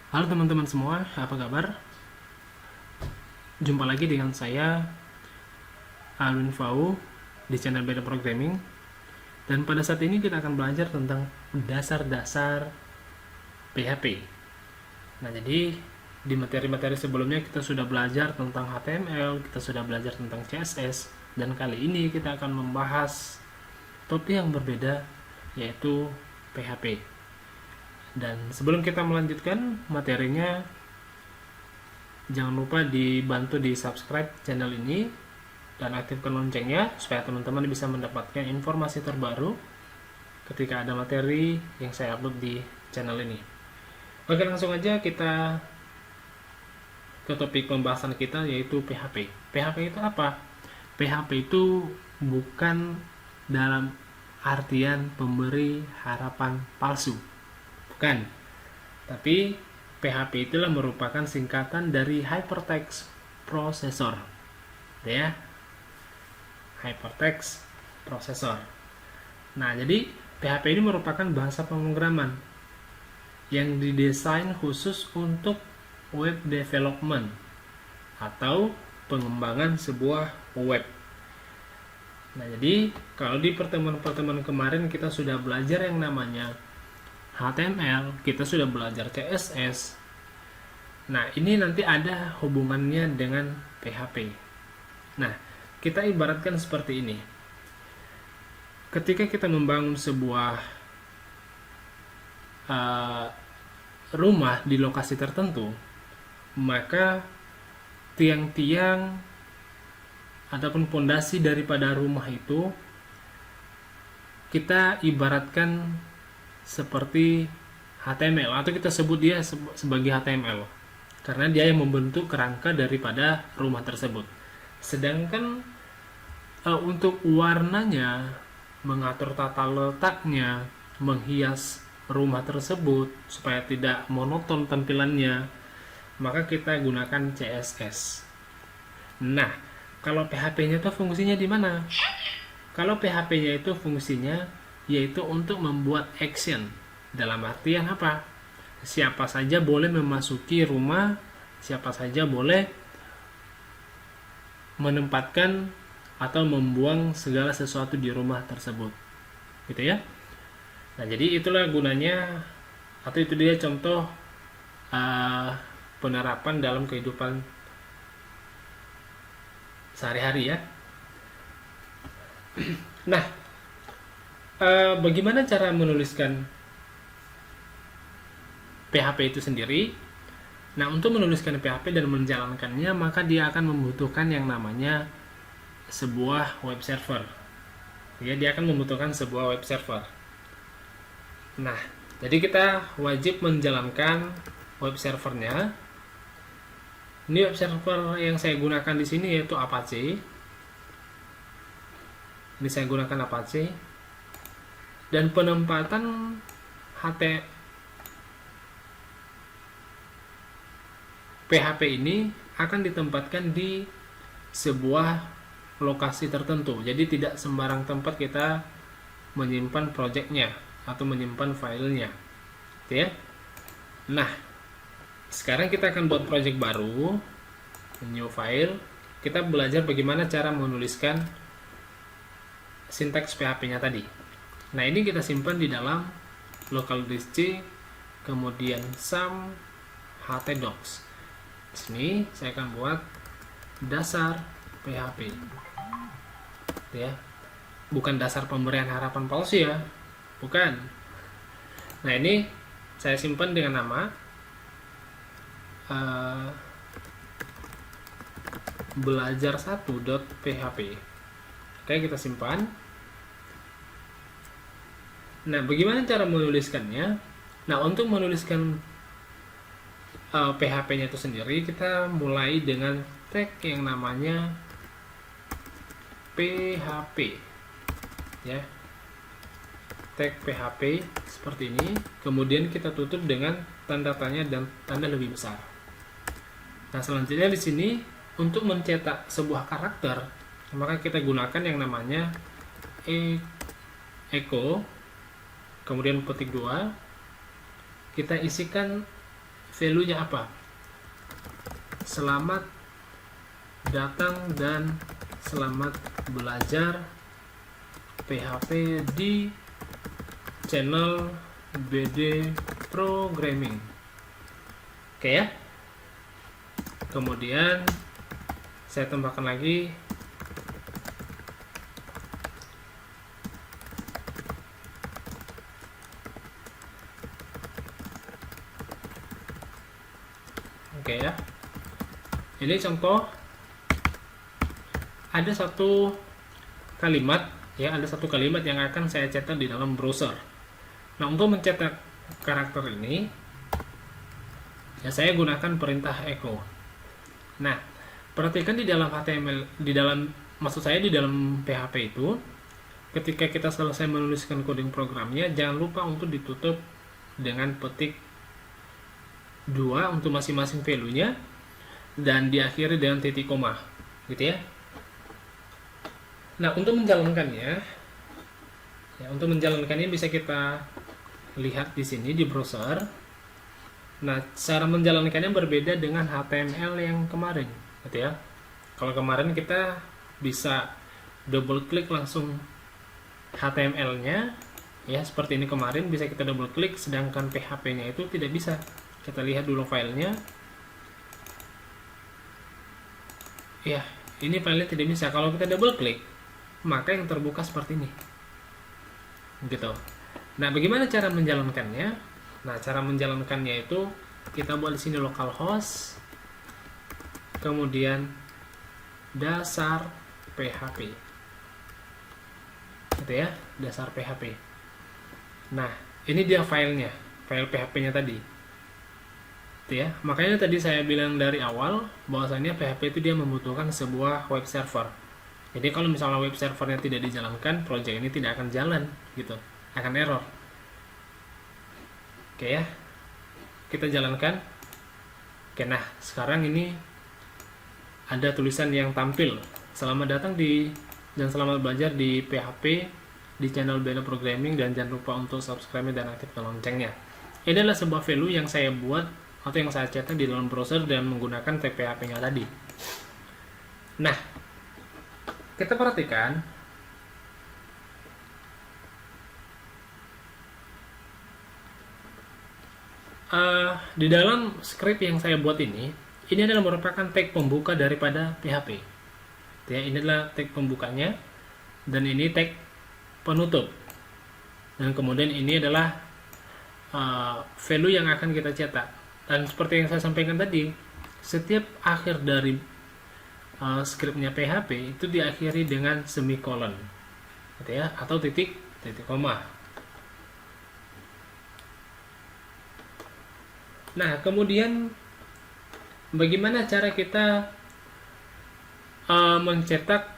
Halo teman-teman semua, apa kabar? Jumpa lagi dengan saya, Alwin Fau, di channel Beda Programming. Dan pada saat ini kita akan belajar tentang dasar-dasar PHP. Nah, jadi di materi-materi sebelumnya kita sudah belajar tentang HTML, kita sudah belajar tentang CSS, dan kali ini kita akan membahas topik yang berbeda, yaitu PHP. Dan sebelum kita melanjutkan materinya, jangan lupa dibantu di subscribe channel ini dan aktifkan loncengnya supaya teman-teman bisa mendapatkan informasi terbaru ketika ada materi yang saya upload di channel ini. Oke, langsung aja kita ke topik pembahasan kita, yaitu PHP. PHP itu apa? PHP itu bukan dalam artian pemberi harapan palsu. Bukan. Tapi PHP itulah merupakan singkatan dari Hypertext Processor. Ya, Hypertext Processor. Nah, jadi PHP ini merupakan bahasa pemrograman yang didesain khusus untuk web development atau pengembangan sebuah web. Nah, jadi kalau di pertemuan-pertemuan kemarin kita sudah belajar yang namanya HTML, kita sudah belajar CSS. Nah, ini nanti ada hubungannya dengan PHP. Nah, kita ibaratkan seperti ini. Ketika kita membangun sebuah rumah di lokasi tertentu, maka tiang-tiang ataupun pondasi daripada rumah itu kita ibaratkan seperti HTML, atau kita sebut dia sebagai HTML karena dia yang membentuk kerangka daripada rumah tersebut. Sedangkan untuk warnanya, mengatur tata letaknya, menghias rumah tersebut supaya tidak monoton tampilannya, maka kita gunakan CSS. Nah, kalau PHP-nya itu fungsinya di mana? Kalau PHP-nya itu fungsinya yaitu untuk membuat action. Dalam artian apa? Siapa saja boleh memasuki rumah, siapa saja boleh menempatkan atau membuang segala sesuatu di rumah tersebut. Gitu ya. Nah, jadi itulah gunanya, atau itu dia contoh penerapan dalam kehidupan sehari-hari ya. Nah, bagaimana cara menuliskan PHP itu sendiri? Nah, untuk menuliskan PHP dan menjalankannya, maka dia akan membutuhkan yang namanya sebuah web server. Ya, dia akan membutuhkan sebuah web server. Nah, jadi kita wajib menjalankan web servernya. Ini web server yang saya gunakan di sini yaitu Apache. Ini saya gunakan Apache. Dan penempatan PHP ini akan ditempatkan di sebuah lokasi tertentu. Jadi tidak sembarang tempat kita menyimpan projectnya atau menyimpan filenya. Oke ya. Nah, sekarang kita akan buat project baru, new file. Kita belajar bagaimana cara menuliskan sintaks PHP-nya tadi. Nah, ini kita simpan di dalam local disk C, kemudian sum htdocs. Di sini saya akan buat dasar PHP. Ya. Bukan dasar pemberian harapan palsu ya. Bukan. Nah, ini saya simpan dengan nama belajar1.php. Oke, kita simpan. Nah, bagaimana cara menuliskannya? Nah, untuk menuliskan PHP-nya itu sendiri, kita mulai dengan tag yang namanya PHP. Ya. Tag PHP seperti ini. Kemudian kita tutup dengan tanda tanya dan tanda lebih besar. Nah, selanjutnya di sini untuk mencetak sebuah karakter, maka kita gunakan yang namanya echo, kemudian petik 2, kita isikan value-nya apa? Selamat datang dan selamat belajar PHP di channel BD Programming. Oke ya. Kemudian saya tambahkan lagi oke ya. Ini contoh ada satu kalimat ya, ada satu kalimat yang akan saya cetak di dalam browser. Nah, untuk mencetak karakter ini ya saya gunakan perintah echo. Nah, perhatikan di dalam HTML, maksud saya di dalam PHP itu, ketika kita selesai menuliskan coding programnya, jangan lupa untuk ditutup dengan petik 2 untuk masing-masing value-nya dan diakhiri dengan titik koma, gitu ya. Nah, untuk menjalankannya bisa kita lihat di sini di browser. Nah, cara menjalankannya berbeda dengan HTML yang kemarin, gitu ya. Kalau kemarin kita bisa double klik langsung HTML-nya, ya seperti ini kemarin bisa kita double klik, sedangkan PHP-nya itu tidak bisa. Kita lihat dulu filenya. Ya, ini filenya tidak bisa. Kalau kita double klik, maka yang terbuka seperti ini, gitu. Nah, bagaimana cara menjalankannya? Nah, cara menjalankannya itu kita buat di sini localhost, kemudian dasar PHP, gitu ya, dasar PHP. Nah, ini dia filenya, file PHP-nya tadi. Ya, makanya tadi saya bilang dari awal bahwasanya PHP itu dia membutuhkan sebuah web server. Jadi kalau misalnya web servernya tidak dijalankan, project ini tidak akan jalan, gitu, akan error. Oke ya, kita jalankan. Oke, nah sekarang ini ada tulisan yang tampil, selamat datang dan selamat belajar di PHP di channel BD Programming, dan jangan lupa untuk subscribe dan aktifkan loncengnya. Ini adalah sebuah value yang saya buat atau yang saya cetak di dalam browser dan menggunakan tag PHP-nya tadi. Nah, kita perhatikan di dalam script yang saya buat ini adalah merupakan tag pembuka daripada PHP. Ya, ini adalah tag pembukanya dan ini tag penutup. Dan kemudian ini adalah value yang akan kita cetak. Dan seperti yang saya sampaikan tadi, setiap akhir dari scriptnya PHP itu diakhiri dengan semikolon, gitu ya, atau titik koma. Nah, kemudian bagaimana cara kita mencetak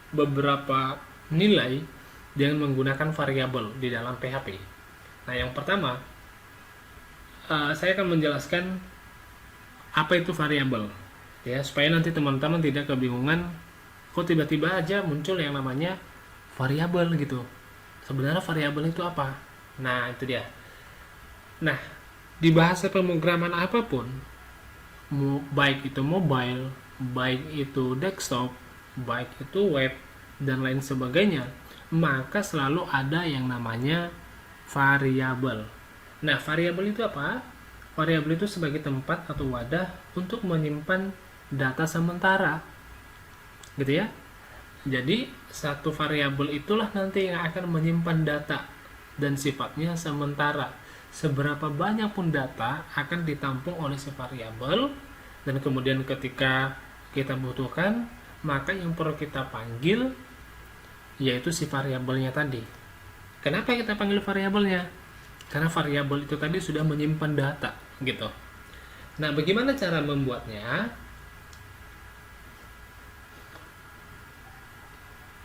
beberapa nilai dengan menggunakan variabel di dalam PHP. Nah, yang pertama, saya akan menjelaskan apa itu variabel, ya, supaya nanti teman-teman tidak kebingungan kok tiba-tiba aja muncul yang namanya variabel gitu. Sebenarnya variabel itu apa? Nah, itu dia. Nah, di bahasa pemrograman apapun, baik itu mobile, baik itu desktop, baik itu web, dan lain sebagainya, maka selalu ada yang namanya variabel. Nah, variabel itu apa? Variabel itu sebagai tempat atau wadah untuk menyimpan data sementara, gitu ya. Jadi, satu variabel itulah nanti yang akan menyimpan data dan sifatnya sementara. Seberapa banyak pun data akan ditampung oleh si variabel, dan kemudian ketika kita butuhkan, maka yang perlu kita panggil yaitu si variabelnya tadi. Kenapa kita panggil variabelnya? Karena variabel itu tadi sudah menyimpan data, gitu. Nah, bagaimana cara membuatnya?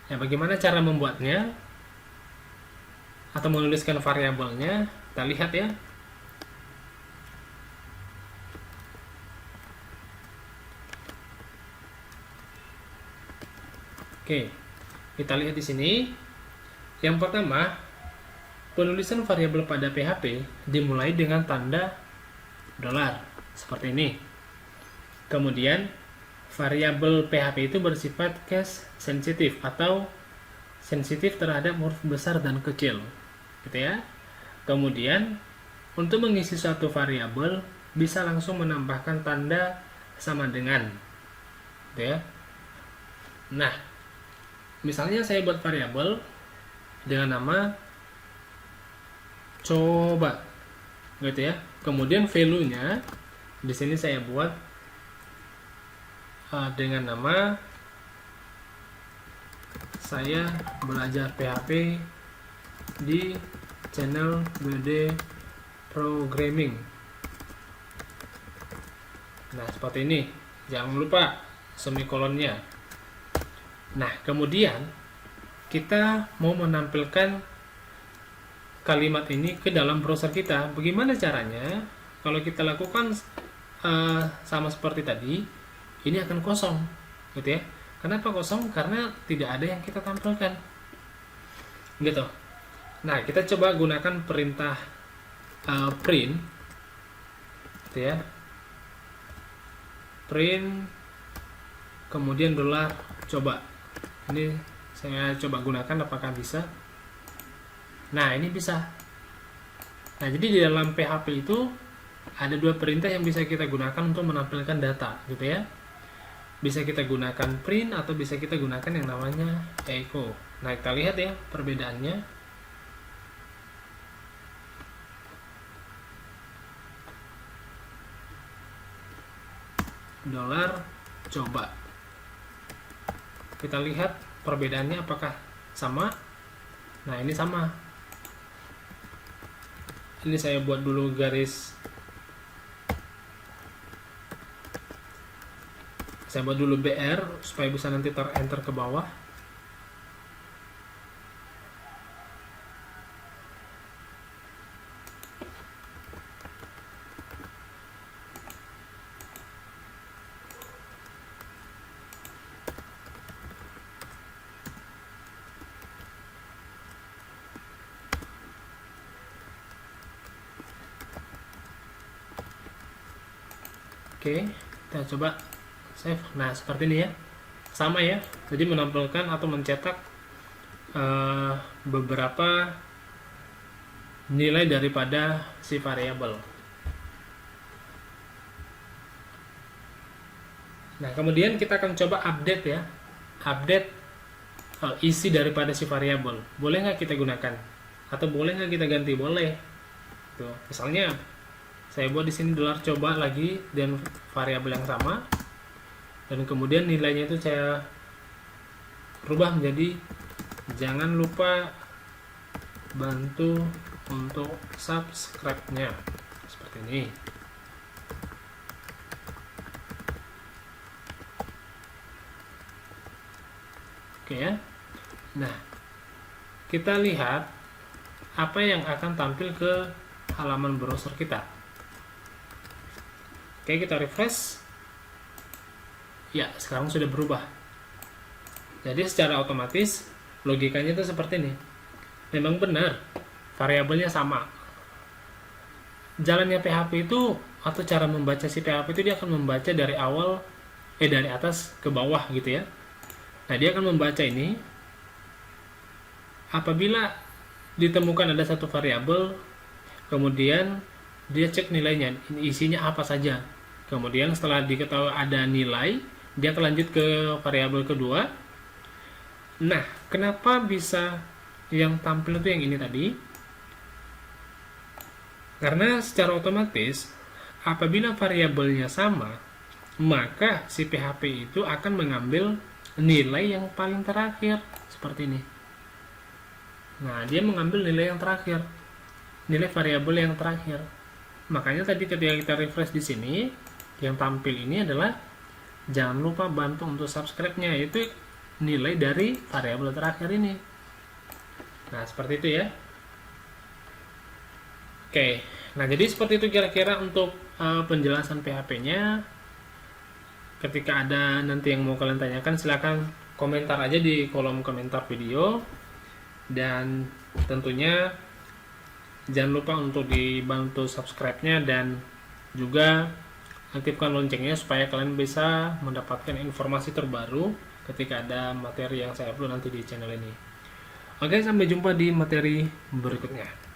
Ya, bagaimana cara membuatnya atau menuliskan variabelnya? Kita lihat ya. Oke, kita lihat di sini. Yang pertama, penulisan variabel pada PHP dimulai dengan tanda dolar seperti ini. Kemudian variabel PHP itu bersifat case sensitif atau sensitif terhadap huruf besar dan kecil, gitu ya. Kemudian untuk mengisi suatu variabel bisa langsung menambahkan tanda sama dengan, gitu ya. Nah, misalnya saya buat variabel dengan nama coba, gitu ya. Kemudian value-nya di sini saya buat dengan nama saya belajar PHP di channel BD Programming. Nah, seperti ini. Jangan lupa semikolonnya. Nah, kemudian kita mau menampilkan kalimat ini ke dalam browser kita. Bagaimana caranya? Kalau kita lakukan sama seperti tadi, ini akan kosong, gitu ya. Kenapa kosong? Karena tidak ada yang kita tampilkan, gitu. Nah, kita coba gunakan perintah print, gitu ya. Print, kemudian dolar coba. Ini saya coba gunakan, apakah bisa? Nah, ini bisa. Nah, jadi di dalam PHP itu ada dua perintah yang bisa kita gunakan untuk menampilkan data, gitu ya. Bisa kita gunakan print atau bisa kita gunakan yang namanya echo. Nah, kita lihat ya perbedaannya. Dolar coba. Kita lihat perbedaannya apakah sama. Nah, ini sama. Ini saya buat dulu garis. Saya buat dulu BR supaya bisa nanti ter-enter ke bawah. Oke, kita coba save. Nah, seperti ini ya, sama ya. Jadi menampilkan atau mencetak beberapa nilai daripada si variabel. Nah, kemudian kita akan coba update ya, update isi daripada si variabel. Boleh nggak kita gunakan? Atau boleh nggak kita ganti? Boleh. Tuh, misalnya saya buat di sini dolar coba lagi dan variabel yang sama. Dan kemudian nilainya itu saya rubah menjadi jangan lupa bantu untuk subscribe-nya, seperti ini. Oke ya. Nah, kita lihat apa yang akan tampil ke halaman browser kita. Oke, kita refresh. Ya, sekarang sudah berubah. Jadi secara otomatis logikanya itu seperti ini. Memang benar variabelnya sama. Jalannya PHP itu atau cara membaca si PHP itu dia akan membaca dari awal dari atas ke bawah gitu ya. Nah, dia akan membaca ini apabila ditemukan ada satu variabel, kemudian dia cek nilainya, isinya apa saja. Kemudian setelah diketahui ada nilai, dia akan lanjut ke variabel kedua. Nah, kenapa bisa yang tampil itu yang ini tadi? Karena secara otomatis apabila variabelnya sama, maka si PHP itu akan mengambil nilai yang paling terakhir seperti ini. Nah, dia mengambil nilai yang terakhir, nilai variabel yang terakhir. Makanya tadi ketika kita refresh di sini, yang tampil ini adalah jangan lupa bantu untuk subscribe-nya, yaitu nilai dari variabel terakhir ini. Nah, seperti itu ya. Oke, nah jadi seperti itu kira-kira untuk penjelasan PHP-nya. Ketika ada nanti yang mau kalian tanyakan, silahkan komentar aja di kolom komentar video. Dan tentunya Jangan lupa untuk dibantu subscribe-nya dan juga aktifkan loncengnya supaya kalian bisa mendapatkan informasi terbaru ketika ada materi yang saya upload nanti di channel ini. Oke, sampai jumpa di materi berikutnya.